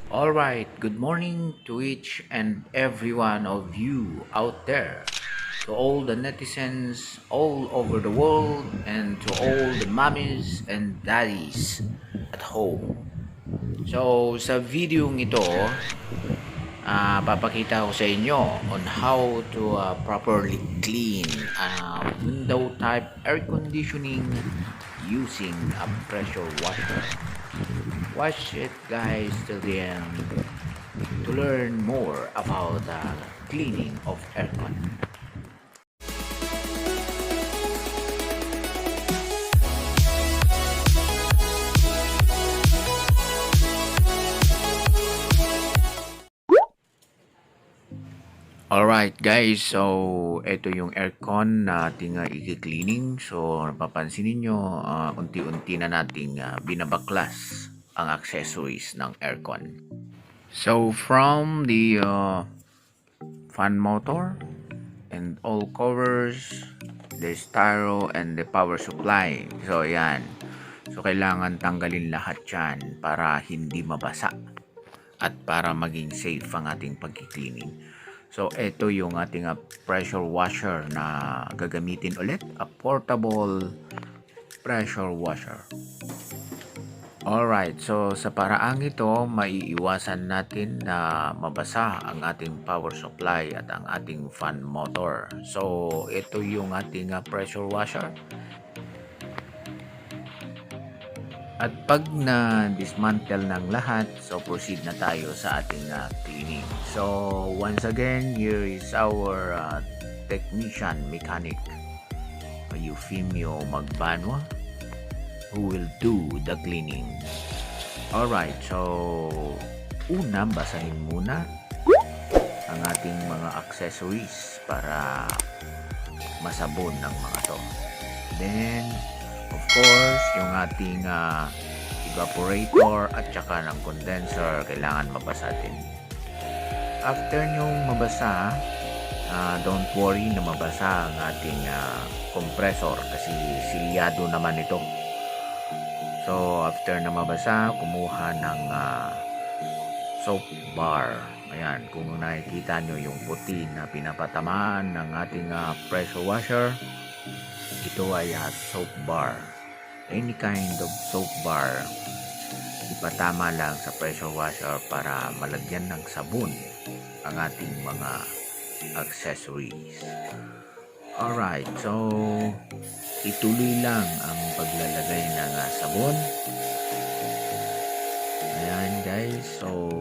All right, good morning to each and every one of you out there, to all the netizens all over the world, and to all the mommies and daddies at home. So, sa video ito, papakita ko sa inyo on how to properly clean window type air conditioning using a pressure washer. Watch it guys till the end to learn more about the cleaning of aircon. Alright guys, so ito yung aircon na ating i-cleaning. So napapansin ninyo, unti-unti na nating binabaklas ang accessories ng aircon. So from the fan motor and all covers, the styro and the power supply. So yan. So kailangan tanggalin lahat yan para hindi mabasa at para maging safe ang ating pag-cleaning. So ito yung ating pressure washer na gagamitin ulit, a portable pressure washer. Alright, so sa paraang ito, maiiwasan natin na mabasa ang ating power supply at ang ating fan motor. So ito yung ating pressure washer. At pag na-dismantle ng lahat, so proceed na tayo sa ating cleaning. So once again, here is our technician, mechanic, Eufemio Magbanwa, who will do the cleaning. Alright, so una, basahin muna ang ating mga accessories para masabon ng mga to. Then, of course, yung ating evaporator at saka ng condenser kailangan mabasa din. After nyong mabasa, don't worry na mabasa ang ating compressor kasi silyado naman ito. So after na mabasa, kumuha ng soap bar. Ayan, kung nakikita nyo yung puti na pinapatamaan ng ating pressure washer, ito ay soap bar. Any kind of soap bar, ipatama lang sa pressure washer para malagyan ng sabon ang ating mga accessories. Alright, so ituloy lang ang paglalagay ng sabon. Ayan guys, so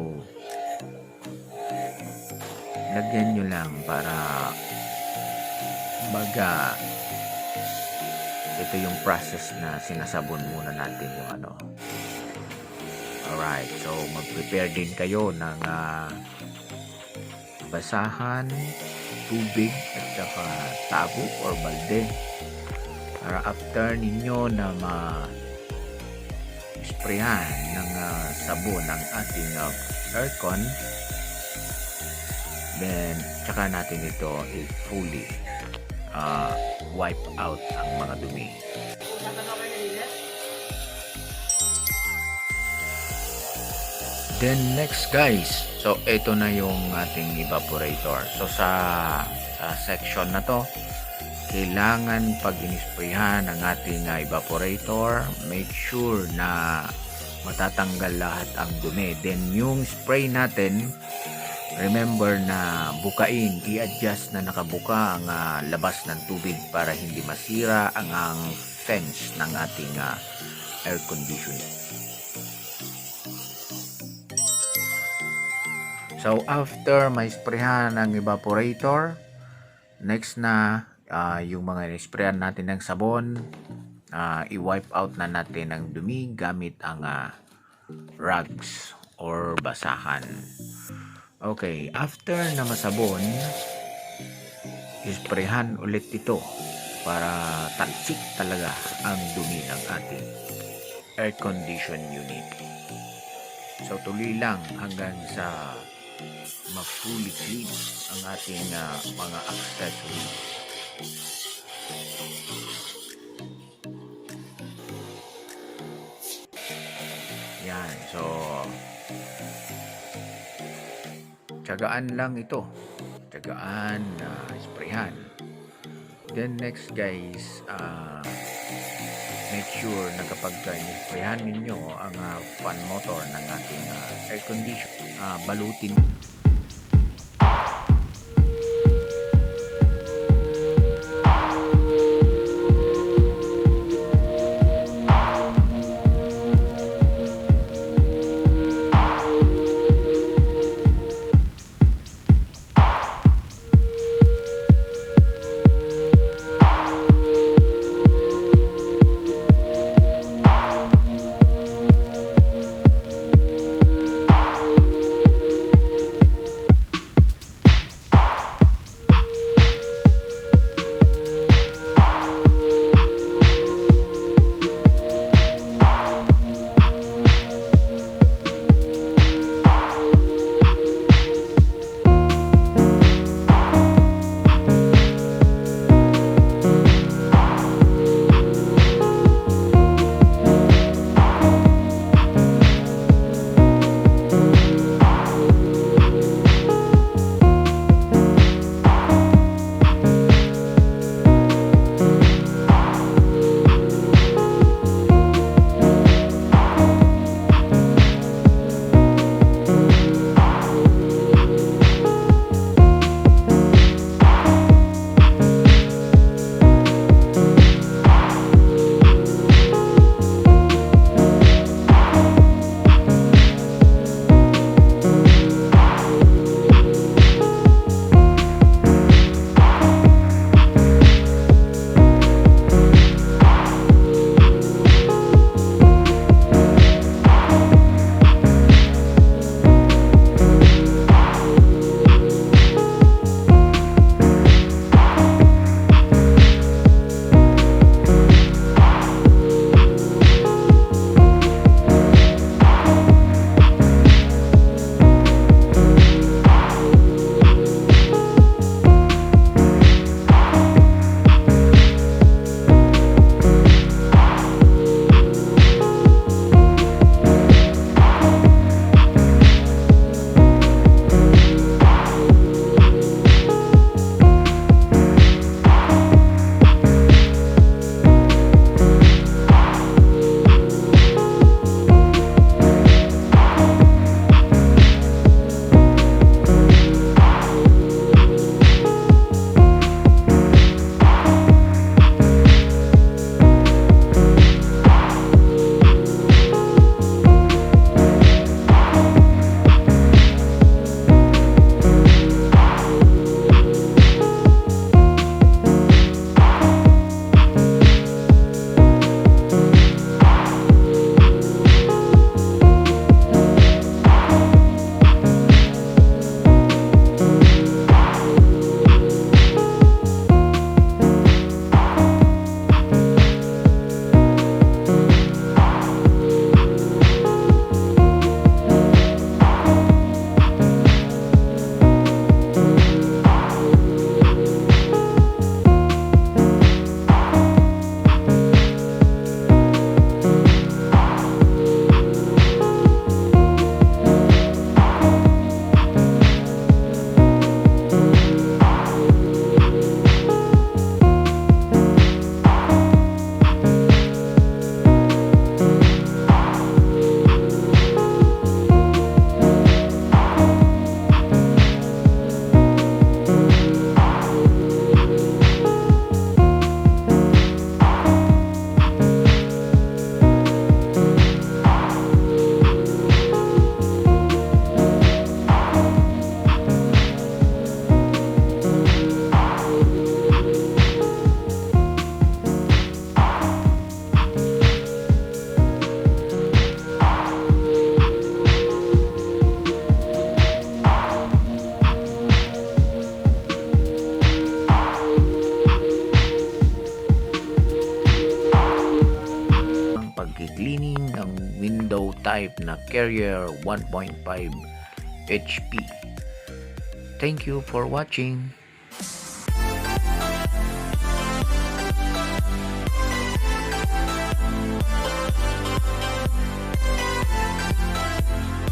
lagyan nyo lang para baga ito yung process na sinasabon muna natin yung ano. Alright, so mag-prepare din kayo ng basahan, tubig at saka tabo or balde para after ninyo na ma-sprayan ng sabon ng ating aircon, then tsaka natin ito fully wipe out ang mga dumi. Then next guys, so ito na yung ating evaporator. So sa section na to, kailangan pag inisprayhan ang ating evaporator, make sure na matatanggal lahat ang dumi. Then yung spray natin, remember na bukain, i-adjust na nakabuka ang labas ng tubig para hindi masira ang fence ng ating air conditioning. So after may sprayhan ng evaporator, next na yung mga sprayan natin ng sabon, i-wipe out na natin ang dumi gamit ang rags or basahan. Okay, after na masabon, isprayhan ulit ito para tansik talaga ang dumi ng ating air condition unit. So tuloy lang hanggang sa ma-fully clean ang ating mga accessories. Yan, so tiyagaan lang ito. Tiyagaan na sprayhan. Then next guys, make sure na kapag in-sprayhan ninyo ang fan motor ng ating air condition, balutin pagki-cleaning ng window type na Carrier 1.5 HP. Thank you for watching.